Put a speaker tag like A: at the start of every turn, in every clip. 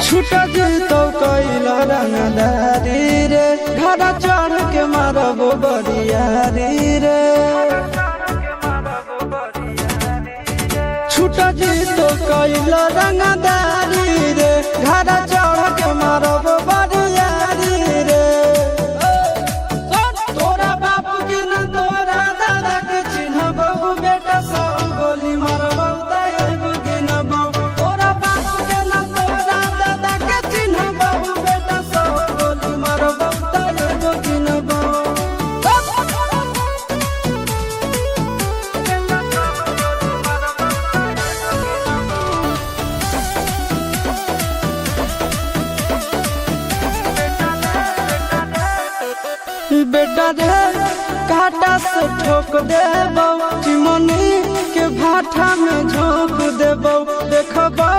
A: छूटा जीतो कैला रंगदारी रे घर चढ़ के मारबो बरियारी रे छूटा जीतो कैला रंगदारी रे घर चढ़ के मारबो बरियारी रे तोरा बाप के न तोरा दादा के चिन्हबो बेटा सब गोली मारबो ताएगो गिनबो तोरा बाप के न तोरा दादा के चिन्हबो बेटा सब गोली मारबो ताएगो गिनबो बेटा रे काटा से ठोक देबो चिमनी के भाटा में झोंक देबो देखबो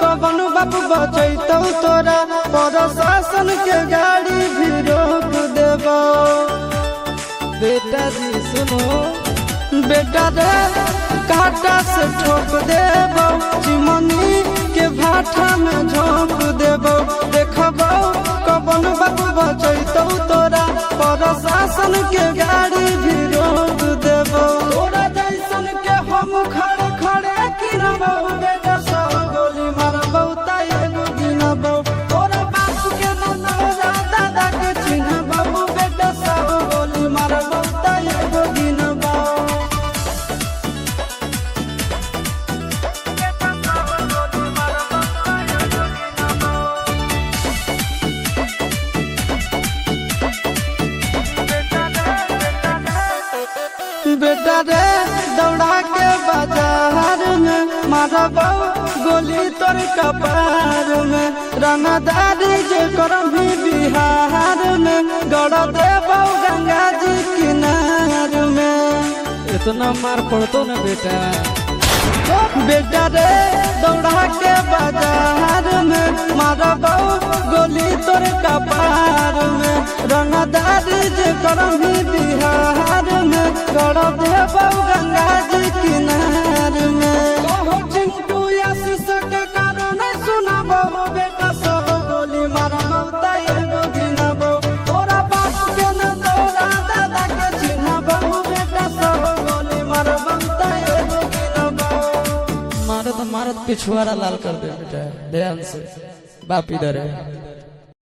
A: कवन बाप बचैतौ तोरा प्रशासन के गाड़ी भी रोक देबो बेटा जी सुनो बेटा रे काटा से ठोक देबो चिमनी के भाटा में झोंक देबो देखबो कवन बाप बचैतौ तोरा प्रशासन के गाड़ी भी रोक देबो तोरा जैसन के हम खड़े खड़े गिनबो बेटा सब गोली मारबो ताएगो गिनबो तोरा बाप के न तोरा दादा के चिन्हबो बेटा सब गोली मारबो ताएगो गिनबो बेटा रे दौड़ा के बाजार में मारबो गोली तोर कपार में रंगदारी जे करम भी बिहार में गड़ देबो गंगा जी किनार में
B: इतना मार पड़तो ना बेटा
A: बेटा रे दौड़ा के बाजार में मारबो गोली तोर कपार में रंगदारी जे करम भी बिहार में गड़ देबो गंगा जी किनार में चिंटू आशीष के कारण सुनाबो बेटा सब गोली मारबो ताएगो गिनबो तोरा बाप के न तोरा दादा के चिन्हबो बेटा सब गोली मारबो ताएगो गिनबो
B: मारत मारत पिछुआरा लाल कर दे बेटा ध्यान से बाप इधर है।